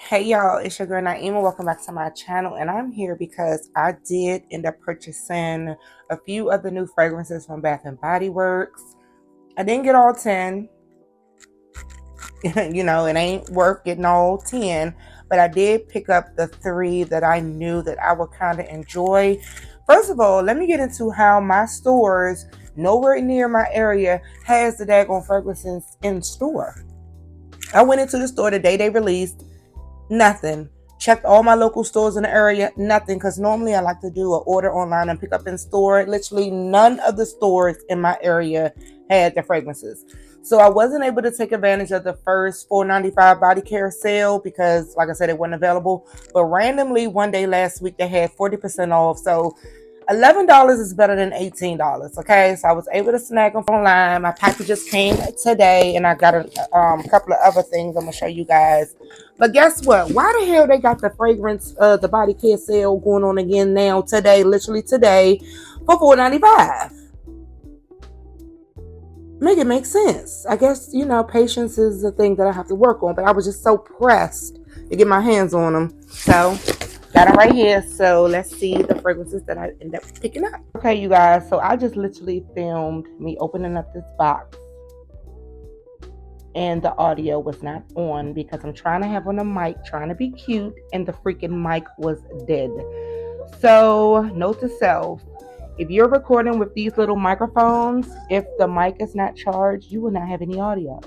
Hey y'all, it's your girl Naima. Welcome back to my channel, and I'm here because I did end up purchasing a few of the new fragrances from Bath and Body Works. I didn't get all 10. It ain't worth getting all 10, but I did pick up the 3 that I knew that I would kind of enjoy. First of all, let me get into how my stores nowhere near my area has the daggone fragrances in store. I went into the store the day they released. Nothing. Checked all my local stores in the area. Nothing. Because normally I like to do an order online and pick up in store. Literally none of the stores in my area had the fragrances. So I wasn't able to take advantage of the first $4.95 body care sale because, like I said, it wasn't available. But randomly, one day last week, they had 40% off. So $11 is better than $18. Okay, so I was able to snag them online. My packages came today, and I got a couple of other things I'm gonna show you guys. But guess what? Why the hell they got the fragrance, the body care sale going on again now today, literally today, for $4.95? Make it make sense. I guess patience is the thing that I have to work on. But I was just so pressed to get my hands on them, so. Got them right here. So let's see the fragrances that I end up picking up. Okay, you guys. So I just literally filmed me opening up this box. And the audio was not on because I'm trying to have on a mic, trying to be cute. And the freaking mic was dead. So note to self. If you're recording with these little microphones, if the mic is not charged, you will not have any audio.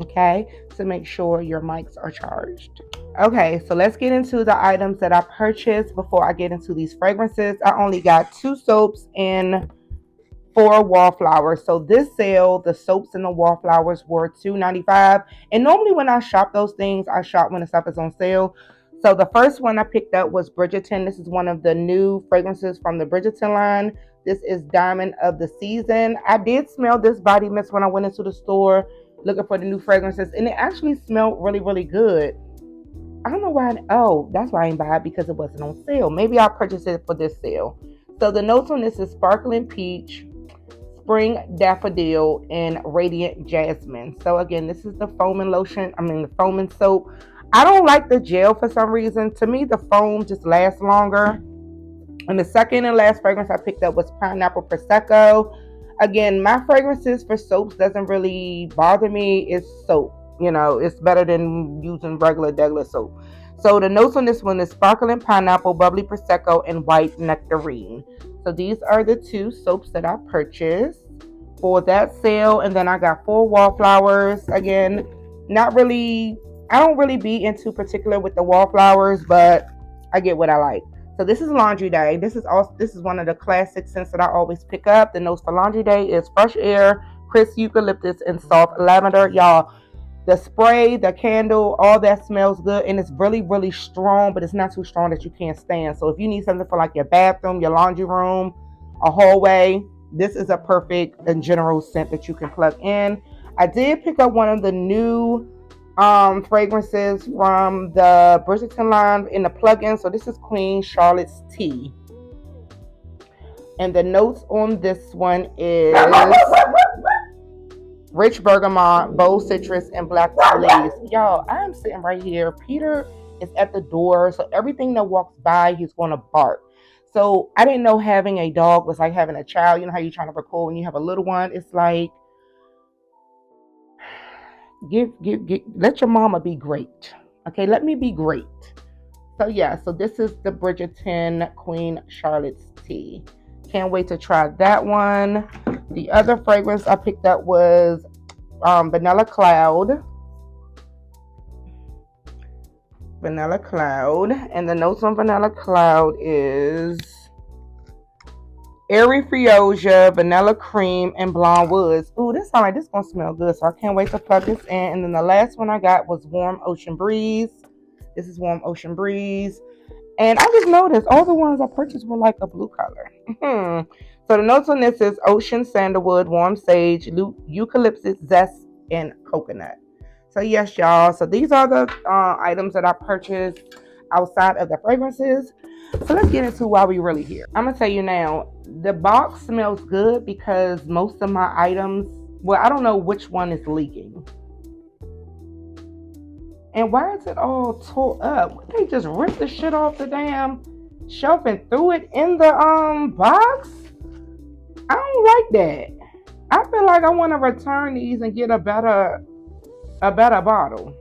Okay? So make sure your mics are charged. Okay, so let's get into the items that I purchased before I get into these fragrances. I only got 2 soaps and 4 wallflowers. So this sale, the soaps and the wallflowers were $2.95. And normally when I shop those things, I shop when the stuff is on sale. So the first one I picked up was Bridgerton. This is one of the new fragrances from the Bridgerton line. This is Diamond of the Season. I did smell this body mist when I went into the store looking for the new fragrances, and it actually smelled really, really good. I don't know why. That's why I didn't buy it, because it wasn't on sale. Maybe I'll purchase it for this sale. So the notes on this is sparkling peach, spring daffodil, and radiant jasmine. So again, this is the foaming lotion. The foaming soap. I don't like the gel for some reason. To me, the foam just lasts longer. And the second and last fragrance I picked up was pineapple prosecco. Again, my fragrances for soaps doesn't really bother me. It's soap. It's better than using regular soap. So the notes on this one is sparkling pineapple, bubbly prosecco, and white nectarine. So these are the 2 soaps that I purchased for that sale. And then I got 4 wallflowers. Again, I don't really be into particular with the wallflowers, but I get what I like. So this is Laundry Day. This is one of the classic scents that I always pick up. The notes for Laundry Day is fresh air, crisp eucalyptus, and soft lavender. Y'all, the spray, the candle, all that smells good, and it's really, really strong, but it's not too strong that you can't stand. So if you need something for like your bathroom, your laundry room, a hallway, this is a perfect and general scent that you can plug in. I did pick up one of the new fragrances from the Bridgerton line in the plug-in. So this is Queen Charlotte's Tea. And the notes on this one is rich bergamot, bold citrus, and black tea leaves. Y'all, I'm sitting right here. Peter is at the door, so everything that walks by, he's going to bark. So I didn't know having a dog was like having a child. You know how you're trying to record when you have a little one? It's like, let your mama be great. Okay, let me be great. So yeah, so this is the Bridgerton Queen Charlotte's Tea. Can't wait to try that one. The other fragrance I picked up was Vanilla Cloud. Vanilla Cloud. And the notes on Vanilla Cloud is airy freesia, vanilla cream, and blonde woods. Ooh, this sounds like this gonna smell good, so I can't wait to plug this in. And then the last one I got was Warm Ocean Breeze. This is Warm Ocean Breeze. And I just noticed all the ones I purchased were like a blue color. So the notes on this is ocean sandalwood, warm sage, eucalyptus zest, and coconut. So yes, y'all. So these are the items that I purchased outside of the fragrances. So let's get into why we really here. I'm gonna tell you now, the box smells good because most of my items, well, I don't know which one is leaking. And why is it all tore up? They just ripped the shit off the damn shelf and threw it in the box? I don't like that. I feel like I want to return these and get a better bottle.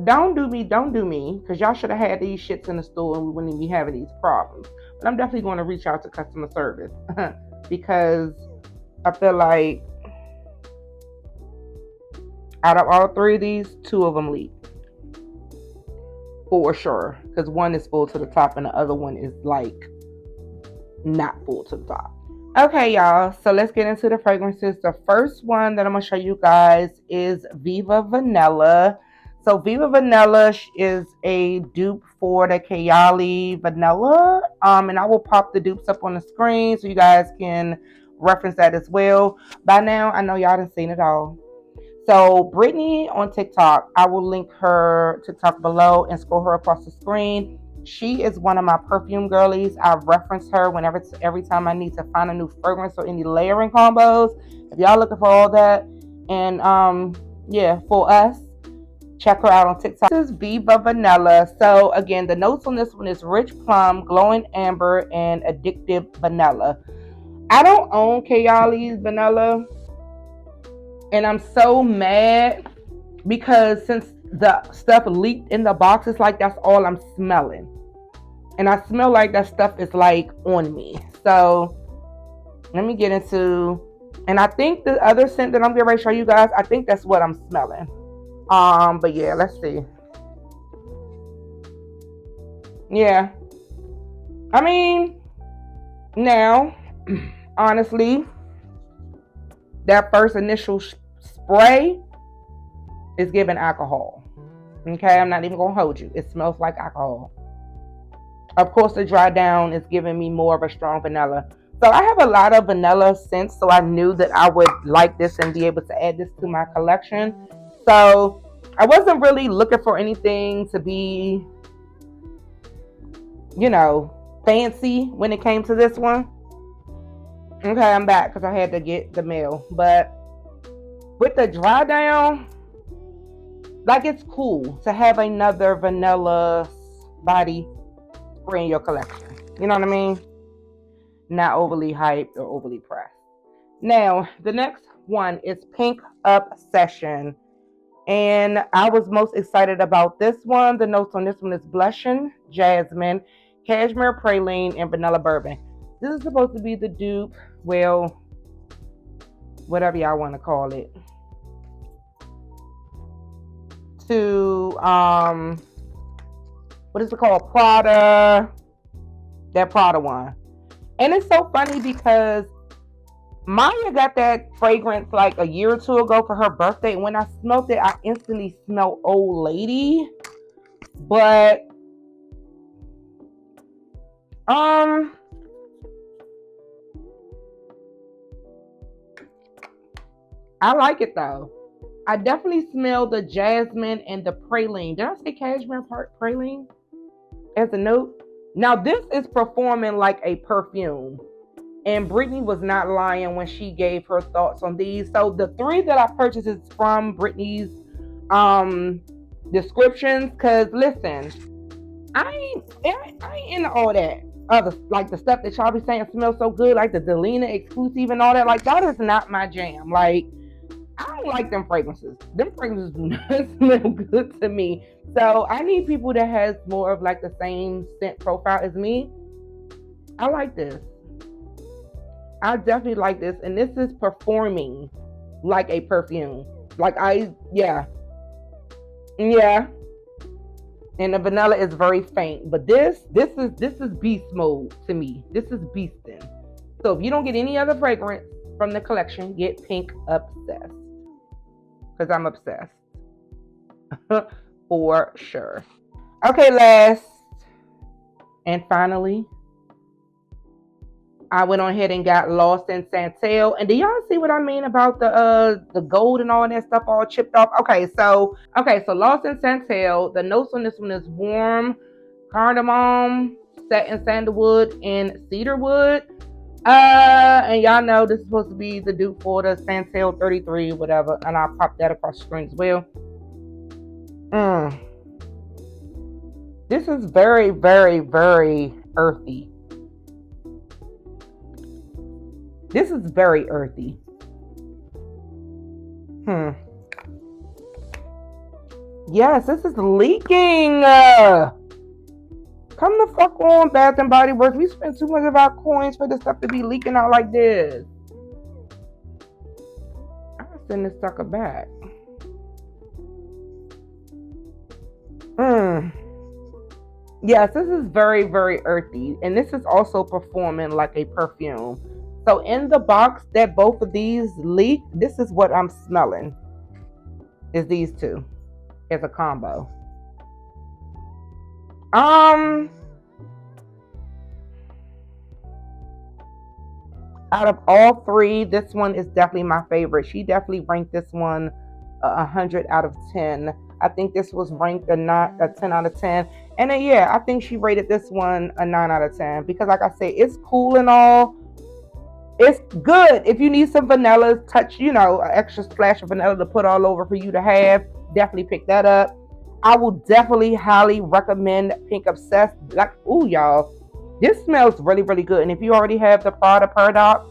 Don't do me, because y'all should have had these shits in the store and we wouldn't be having these problems. But I'm definitely going to reach out to customer service because I feel like out of all three of these, two of them leak for sure. Because one is full to the top and the other one is like not full to the top. Okay, y'all. So let's get into the fragrances. The first one that I'm gonna show you guys is Viva Vanilla. So Viva Vanilla is a dupe for the Kayali Vanilla. And I will pop the dupes up on the screen so you guys can reference that as well. By now, I know y'all done seen it all. So Brittany on TikTok, I will link her TikTok below and scroll her across the screen. She is one of my perfume girlies. I reference her every time I need to find a new fragrance or any layering combos. If y'all looking for all that, and yeah, for us, check her out on TikTok. This is Viva Vanilla. So again, the notes on this one is rich plum, glowing amber, and addictive vanilla. I don't own Kayali's vanilla, and I'm so mad because since the stuff leaked in the box, it's like that's all I'm smelling. And I smell like that stuff is like on me. So let me get into, and I think the other scent that I'm getting ready to show you guys, I think that's what I'm smelling. But yeah, let's see. Yeah. I mean, now, honestly, that first initial spray is giving alcohol. Okay, I'm not even gonna hold you. It smells like alcohol. Of course, the dry down is giving me more of a strong vanilla. So I have a lot of vanilla scents, so I knew that I would like this and be able to add this to my collection. So I wasn't really looking for anything to be, fancy when it came to this one. Okay, I'm back because I had to get the mail. But with the dry down, like it's cool to have another vanilla body spray in your collection. You know what I mean? Not overly hyped or overly pressed. Now, the next one is Pink Obsession. And I was most excited about this one. The notes on this one is blushing, jasmine, cashmere praline, and vanilla bourbon. This is supposed to be the dupe, well, whatever y'all want to call it, to what is it called? Prada. That Prada one. And it's so funny because Maya got that fragrance like a year or two ago for her birthday. And when I smelled it, I instantly smelled old lady. But I like it though. I definitely smell the jasmine and the praline. Did I say cashmere praline as a note? Now this is performing like a perfume. And Brittany was not lying when she gave her thoughts on these. So the three that I purchased is from Brittany's descriptions. Cause listen, I ain't into all that other, like the stuff that y'all be saying smells so good, like the Delina exclusive and all that. Like that is not my jam. Like I don't like them fragrances. Them fragrances do not smell good to me. So I need people that has more of like the same scent profile as me. I like this. I definitely like this. And this is performing like a perfume. Like yeah. And the vanilla is very faint. But this is beast mode to me. This is beasting. So if you don't get any other fragrance from the collection, get Pink Obsessed. Because I'm obsessed. For sure. Okay, last and finally, I went on ahead and got Lost in Santal. And do y'all see what I mean about the gold and all that stuff all chipped off? Okay, so Lost in Santal, the notes on this one is warm, cardamom, satin sandalwood, and cedarwood. And y'all know this is supposed to be the dupe for the Santal 33, whatever, and I'll pop that across the screen as well. Mm. This is very, very, very earthy. This is very earthy. Yes, this is leaking. Come the fuck on, Bath and Body Works. We spend too much of our coins for this stuff to be leaking out like this. I'm gonna send this sucker back. Yes, this is very, very earthy. And this is also performing like a perfume. So in the box that both of these leaked, this is what I'm smelling. Is these two as a combo. Out of all three, this one is definitely my favorite. She definitely ranked this one 100 out of 10. I think this was ranked a 10 out of 10. And then, yeah, I think she rated this one a 9 out of 10 because, like I say, it's cool and all. It's good. If you need some vanilla touch, an extra splash of vanilla to put all over for you to have, definitely pick that up. I will definitely highly recommend Pink Obsessed. Like, ooh, y'all, this smells really, really good. And if you already have the Prada Paradox,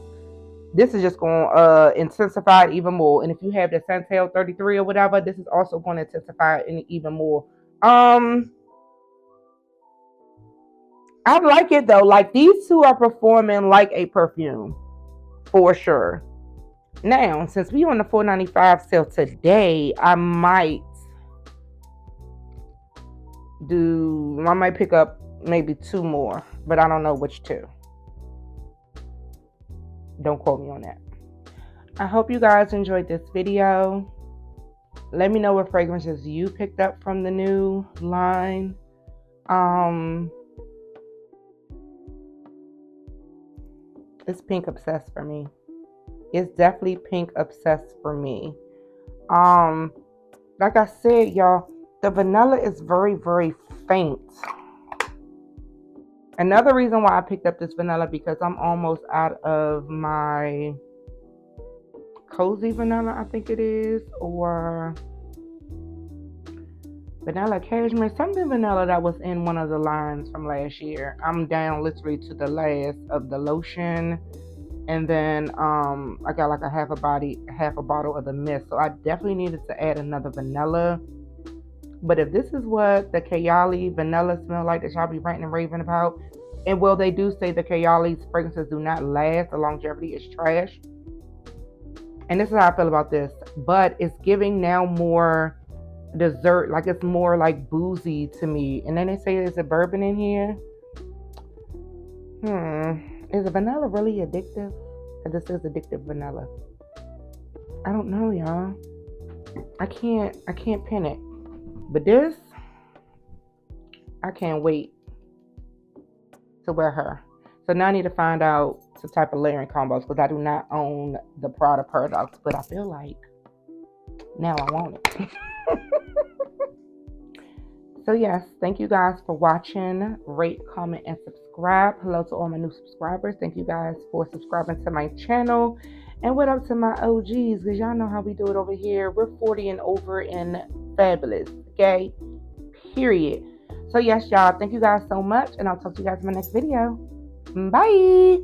this is just going to intensify it even more. And if you have the Santel 33 or whatever, this is also going to intensify it even more. I like it though. Like, these two are performing like a perfume for sure. Now, since we on the $4.95 sale today, I might pick up maybe two more, but I don't know which two. Don't quote me on that. I hope you guys enjoyed this video. Let me know what fragrances you picked up from the new line. It's Pink Obsessed for me. It's definitely Pink Obsessed for me. Like I said, y'all, the vanilla is very, very faint. Another reason why I picked up this vanilla, because I'm almost out of my cozy vanilla, I think it is, or vanilla cashmere, something vanilla that was in one of the lines from last year. I'm down literally to the last of the lotion, and then I got like a half a bottle of the mist. So I definitely needed to add another vanilla. But if this is what the Kayali vanilla smell like that y'all be ranting and raving about, and well, they do say the Kayali's fragrances do not last. The longevity is trash. And this is how I feel about this. But it's giving now more dessert, like it's more like boozy to me. And then they say there's a bourbon in here. Is the vanilla really addictive? This is addictive vanilla. I don't know, y'all. I can't pin it. But this, I can't wait to wear her. So now I need to find out some type of layering combos, because I do not own the Prada Paradox, but I feel like now I want it. So yes, thank you guys for watching. Rate, comment, and subscribe. Hello to all my new subscribers. Thank you guys for subscribing to my channel. And what up to my OGs, because y'all know how we do it over here. We're 40 and over and fabulous. Okay? Period. So yes, y'all, thank you guys so much, and I'll talk to you guys in my next video. Bye.